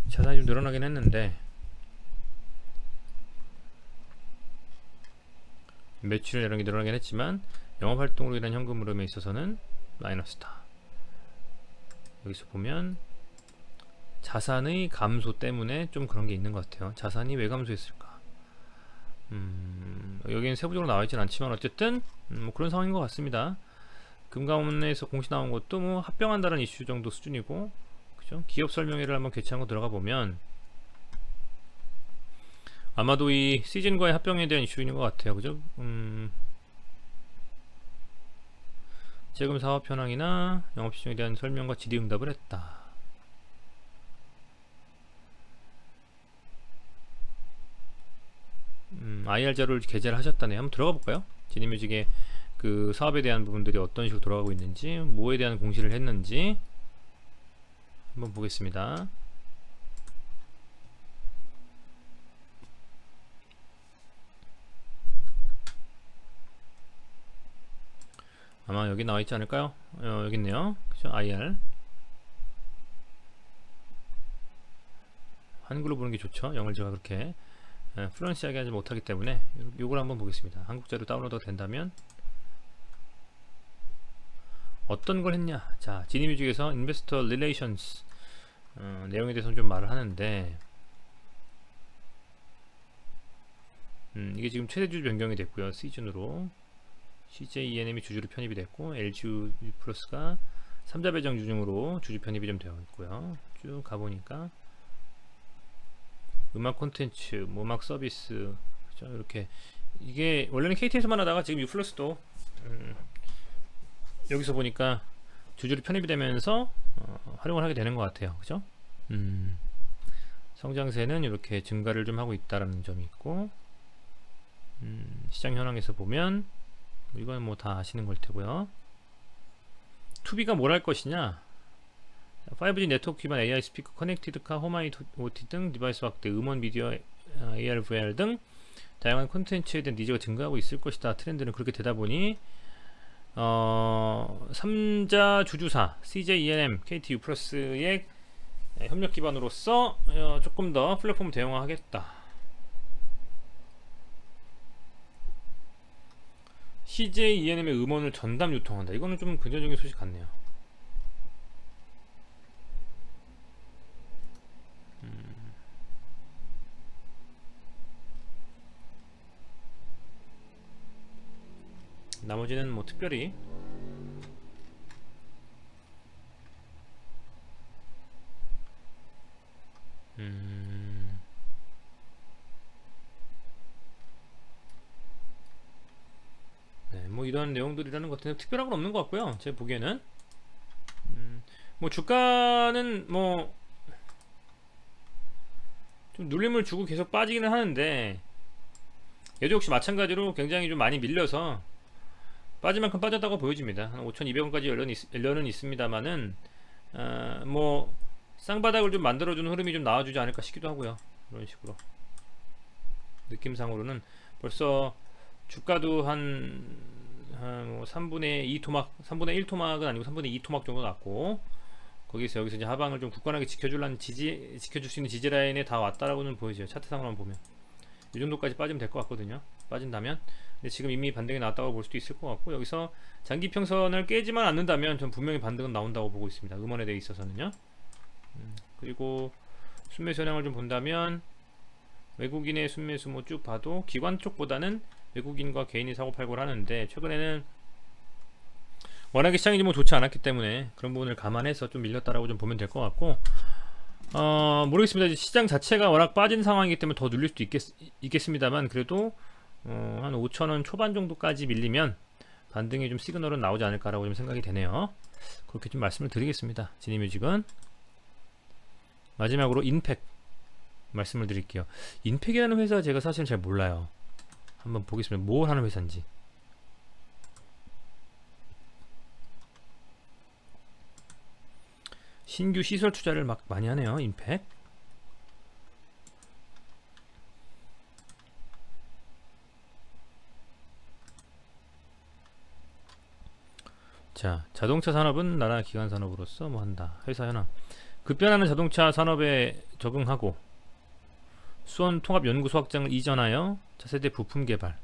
자산이 좀 늘어나긴 했는데 매출 이런 게 늘어나긴 했지만 영업 활동으로 인한 현금 흐름에 있어서는 마이너스다. 여기서 보면 자산의 감소 때문에 좀 그런 게 있는 것 같아요. 자산이 왜 감소했을까? 여기는 세부적으로 나와 있진 않지만 어쨌든 뭐 그런 상황인 것 같습니다. 금감원에서 공시 나온 것도 뭐 합병한다는 이슈 정도 수준이고, 그죠? 기업 설명회를 한번 개최한 거 들어가 보면 아마도 이 시즌과의 합병에 대한 이슈인 것 같아요. 그죠? 재금 사업 현황이나 영업 시중에 대한 설명과 질의응답을 했다. IR 자료를 게재를 하셨다네. 한번 들어가 볼까요? 지니뮤직의 그 사업에 대한 부분들이 어떤 식으로 돌아가고 있는지, 뭐에 대한 공시를 했는지 한번 보겠습니다. 아마 여기 나와 있지 않을까요? 여기 있네요. 그죠? IR. 한글로 보는 게 좋죠. 영어를 제가 그렇게 플루언시하게 하지 못하기 때문에 요걸 한번 보겠습니다. 한국 자료 다운로드가 된다면 어떤 걸 했냐. 자, 지니뮤직에서 인베스터 릴레이션스 내용에 대해서는 좀 말을 하는데 이게 지금 최대 주주 변경이 됐고요. 시즌으로 CJ ENM이 주주로 편입이 됐고 LG 플러스가 3자 배정 주중으로 주주 편입이 좀 되어 있고요. 쭉 가보니까 음악 콘텐츠, 뭐 음악 서비스, 그렇죠? 이렇게 이게 원래는 KT에서만 하다가 지금 U 플러스도 여기서 보니까 주주로 편입이 되면서 활용을 하게 되는 것 같아요. 그죠? 성장세는 이렇게 증가를 좀 하고 있다라는 점이 있고, 시장 현황에서 보면 이건 뭐 다 아시는 걸 테고요. 투비가 뭘 할 것이냐. 5G 네트워크 기반 AI 스피커, 커넥티드카, 홈 IoT 등 디바이스 확대, 음원, 미디어, AR, VR 등 다양한 콘텐츠에 대한 니즈가 증가하고 있을 것이다. 트렌드는 그렇게 되다 보니 3자 주주사 CJ ENM, KT U 플러스의 협력 기반으로서 조금 더 플랫폼 대응화하겠다. CJ ENM의 음원을 전담 유통한다. 이거는 좀 긍정적인 소식 같네요. 나머지는 뭐 특별히 네, 뭐 이런 내용들이라는 것 같은데 특별한 건 없는 것 같고요. 제 보기에는 뭐 주가는 뭐 좀 눌림을 주고 계속 빠지기는 하는데 얘도 역시 마찬가지로 굉장히 좀 많이 밀려서 빠질 만큼 빠졌다고 보여집니다. 한 5,200원까지 열려는 있습니다만은 뭐 쌍바닥을 좀 만들어주는 흐름이 좀 나와주지 않을까 싶기도 하고요. 이런 식으로 느낌상으로는 벌써 주가도 뭐 3분의 2 토막, 3분의 1 토막은 아니고 3분의 2 토막 정도 났고, 거기서 여기서 이제 하방을 좀 굳건하게 지켜줄 수 있는 지지 라인에 다 왔다라고는 보이죠. 차트상으로만 보면 이 정도까지 빠지면 될 것 같거든요. 빠진다면. 근데 지금 이미 반등이 나왔다고 볼 수도 있을 것 같고, 여기서 장기 평선을 깨지만 않는다면 전 분명히 반등은 나온다고 보고 있습니다. 음원에 대해 있어서는요. 그리고 순매수 현황을 좀 본다면 외국인의 순매수 뭐 쭉 봐도 기관 쪽보다는 외국인과 개인이 사고팔고를 하는데, 최근에는 워낙에 시장이 뭐 좋지 않았기 때문에 그런 부분을 감안해서 좀 밀렸다라고 좀 보면 될 것 같고, 모르겠습니다. 시장 자체가 워낙 빠진 상황이기 때문에 더 눌릴 수도 있겠습니다만, 그래도 한 5,000원 초반 정도까지 밀리면 반등이 좀 시그널은 나오지 않을까라고 좀 생각이 되네요. 그렇게 좀 말씀을 드리겠습니다. 지니뮤직은. 마지막으로 인팩 말씀을 드릴게요. 인팩이라는 회사 제가 사실 잘 몰라요. 한번 보겠습니다. 뭘 하는 회사인지. 신규 시설 투자를 막 많이 하네요. 임팩. 자, 자동차 산업은 나라 기관 산업으로서 뭐 한다. 회사 현황. 급변하는 자동차 산업에 적응하고 수원 통합연구소 확장을 이전하여 차세대 부품 개발,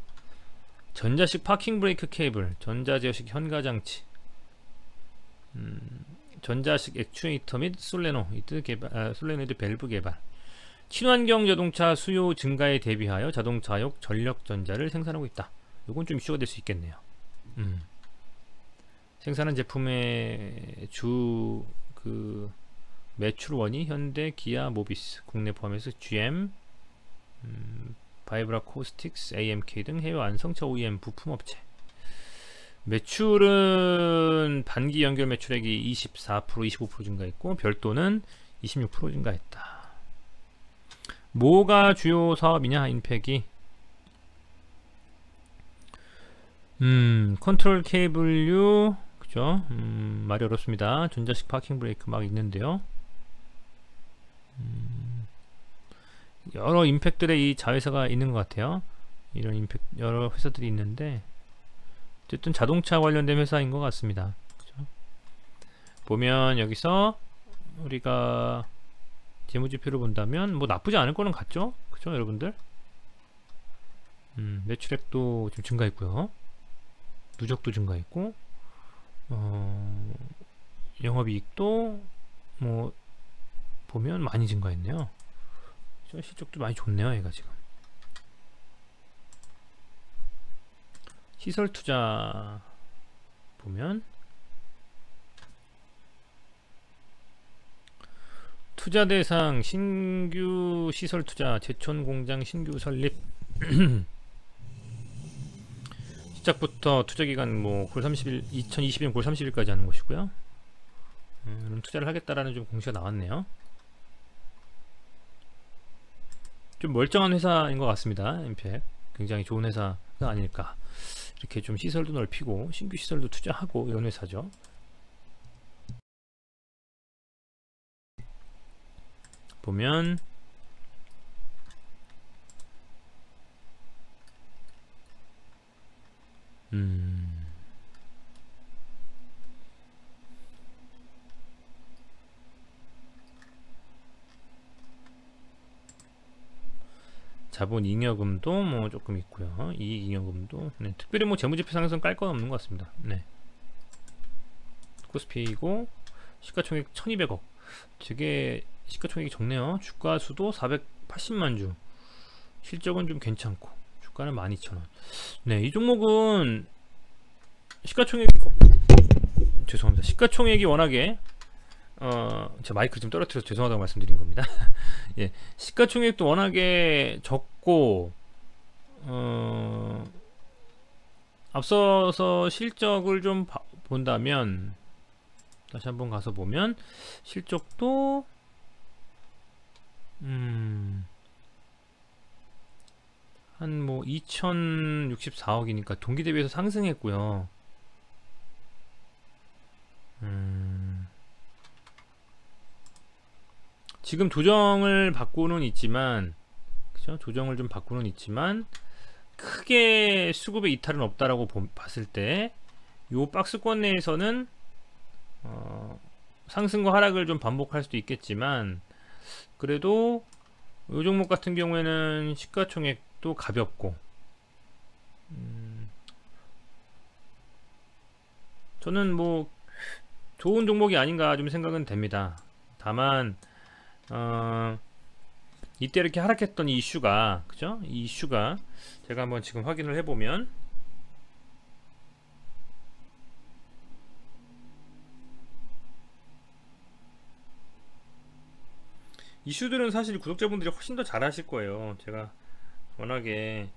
전자식 파킹 브레이크 케이블, 전자제어식 현가장치, 전자식 액추에이터 및 솔레노이드 개발, 솔레노이드 밸브 개발, 친환경 자동차 수요 증가에 대비하여 자동차용 전력전자를 생산하고 있다. 이건 좀 이슈가 될 수 있겠네요. 생산한 제품의 주 매출원이 현대, 기아, 모비스, 국내 포함해서 GM, 바이브라 코스틱스, AMK 등 해외 완성차 OEM 부품업체. 매출은 반기 연결 매출액이 24%, 25% 증가했고 별도는 26% 증가했다. 뭐가 주요 사업이냐? 인팩이 컨트롤 케이블류, 그죠? 말이 어렵습니다. 전자식 파킹 브레이크 막 있는데요. 여러 임팩들의 이 자회사가 있는 것 같아요. 이런 임팩 여러 회사들이 있는데 어쨌든 자동차 관련된 회사인 것 같습니다. 그죠? 보면 여기서 우리가 재무지표를 본다면 뭐 나쁘지 않을 거는 같죠? 그죠, 여러분들? 매출액도 좀 증가했고요. 누적도 증가했고, 영업이익도 뭐 보면 많이 증가했네요. 실적도 많이 좋네요. 얘가 지금 시설 투자 보면 투자 대상 신규 시설 투자 제천 공장 신규 설립 시작부터 투자 기간 뭐 9월 30일 2021년 9월 30일까지 하는 것이고요. 투자를 하겠다라는 좀 공시가 나왔네요. 좀 멀쩡한 회사인 것 같습니다. 임팩 굉장히 좋은 회사가 아닐까. 이렇게 좀 시설도 넓히고 신규 시설도 투자하고 이런 회사죠. 보면 자본 잉여금도 뭐 조금 있고요. 이익 잉여금도 네, 특별히 뭐 재무제표상에서는 깔 건 없는 것 같습니다. 네. 코스피이고 시가총액 1200억. 되게 시가총액이 적네요. 주가수도 480만 주. 실적은 좀 괜찮고 주가는 12,000원. 네, 이 종목은 시가총액이 죄송합니다. 시가총액이 워낙에 제가 마이크를 좀 떨어뜨려서 죄송하다고 말씀드린 겁니다. 예, 시가총액도 워낙에 적고 앞서서 실적을 좀 본다면 다시 한번 가서 보면 실적도 한 뭐 2064억이니까 동기 대비해서 상승했고요. 지금 조정을 받고는 있지만, 그죠? 조정을 좀 받고는 있지만 크게 수급의 이탈은 없다라고 봤을 때, 요 박스권 내에서는 상승과 하락을 좀 반복할 수도 있겠지만, 그래도 요 종목 같은 경우에는 시가총액도 가볍고, 저는 뭐 좋은 종목이 아닌가 좀 생각은 됩니다. 다만 이때 이렇게 하락했던 이 이슈가, 그죠? 이 이슈가 제가 한번 지금 확인을 해보면 이슈들은 사실 구독자분들이 훨씬 더 잘 아실 거예요. 제가 워낙에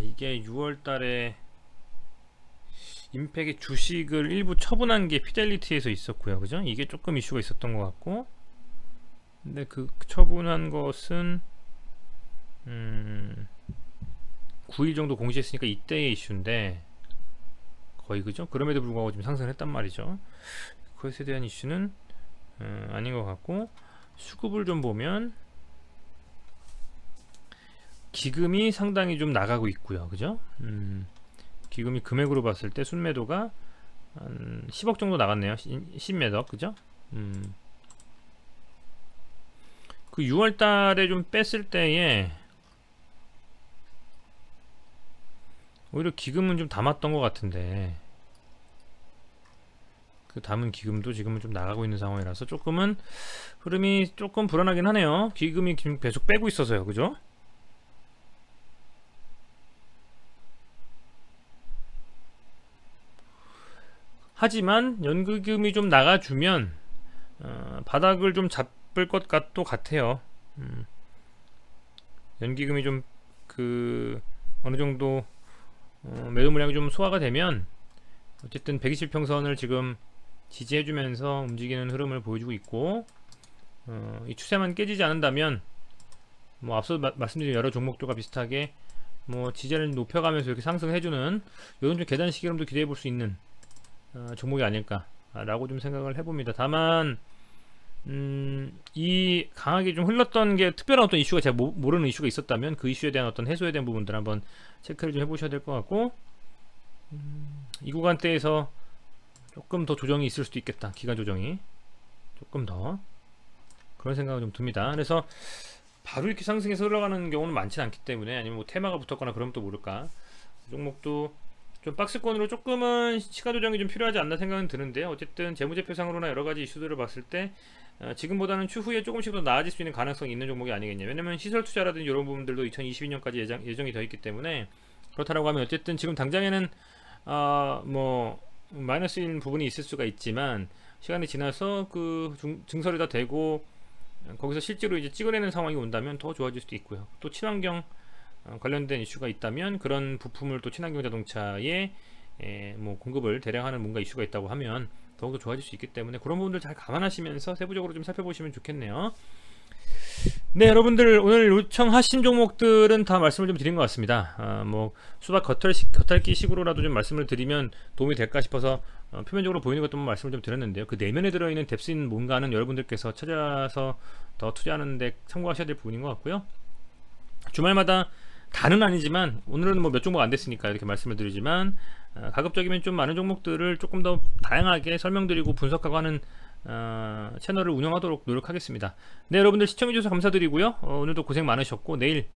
이게 6월달에 임팩의 주식을 일부 처분한 게 피델리티에서 있었고요. 그죠? 이게 조금 이슈가 있었던 것 같고, 근데 그 처분한 것은 9일 정도 공시했으니까 이때의 이슈인데 거의 그죠? 그럼에도 불구하고 지금 상승을 했단 말이죠. 그것에 대한 이슈는 아닌 것 같고, 수급을 좀 보면 기금이 상당히 좀 나가고 있고요. 그죠? 기금이 금액으로 봤을 때 순매도가 한 10억 정도 나갔네요. 10매덕 그죠? 그 6월 달에 좀 뺐을 때에 오히려 기금은 좀 담았던 것 같은데, 그 담은 기금도 지금은 좀 나가고 있는 상황이라서 조금은 흐름이 조금 불안하긴 하네요. 기금이 계속 빼고 있어서요. 그죠? 하지만 연기금이 좀 나가주면 바닥을 좀 잡을 것 같아요. 연기금이 좀 그 어느 정도 매도 물량이 좀 소화가 되면 어쨌든 120평선을 지금 지지해주면서 움직이는 흐름을 보여주고 있고, 이 추세만 깨지지 않는다면 뭐 앞서 말씀드린 여러 종목들과 비슷하게 뭐 지지를 높여가면서 이렇게 상승해주는 이런 좀 계단식 흐름도 기대해 볼 수 있는 종목이 아닐까라고 좀 생각을 해봅니다. 다만 이 강하게 좀 흘렀던 게 특별한 어떤 이슈가 제가 모르는 이슈가 있었다면 그 이슈에 대한 어떤 해소에 대한 부분들 한번 체크를 좀 해보셔야 될 것 같고, 이 구간대에서 조금 더 조정이 있을 수도 있겠다. 기간 조정이 조금 더, 그런 생각이 좀 듭니다. 그래서 바로 이렇게 상승해서 흘러가는 경우는 많지는 않기 때문에, 아니면 뭐 테마가 붙었거나 그러면 또 모를까, 이 종목도 좀 박스권으로 조금은 시가 조정이 좀 필요하지 않나 생각은 드는데, 어쨌든 재무제표상으로나 여러가지 이슈들을 봤을 때 지금보다는 추후에 조금씩 더 나아질 수 있는 가능성이 있는 종목이 아니겠냐. 왜냐면 시설 투자라든지 이런 부분들도 2022년까지 예정이 되어 있기 때문에, 그렇다라고 하면 어쨌든 지금 당장에는 뭐 마이너스인 부분이 있을 수가 있지만, 시간이 지나서 그 증설이 다 되고 거기서 실제로 이제 찍어내는 상황이 온다면 더 좋아질 수도 있고요. 또 친환경 관련된 이슈가 있다면, 그런 부품을 또 친환경 자동차에 뭐 공급을 대량하는 뭔가 이슈가 있다고 하면 더욱더 좋아질 수 있기 때문에, 그런 부분들 잘 감안하시면서 세부적으로 좀 살펴보시면 좋겠네요. 네, 여러분들 오늘 요청하신 종목들은 다 말씀을 좀 드린 것 같습니다. 뭐 수박 겉핥기 식으로라도 좀 말씀을 드리면 도움이 될까 싶어서 표면적으로 보이는 것도만 말씀을 좀 드렸는데요. 그 내면에 들어있는 뎁스인 뭔가는 여러분들께서 찾아서 더 투자하는 데 참고하셔야 될 부분인 것 같고요. 주말마다 다는 아니지만, 오늘은 뭐 몇 종목 안 됐으니까 이렇게 말씀을 드리지만, 가급적이면 좀 많은 종목들을 조금 더 다양하게 설명드리고 분석하고 하는 채널을 운영하도록 노력하겠습니다. 네, 여러분들 시청해주셔서 감사드리고요. 오늘도 고생 많으셨고, 내일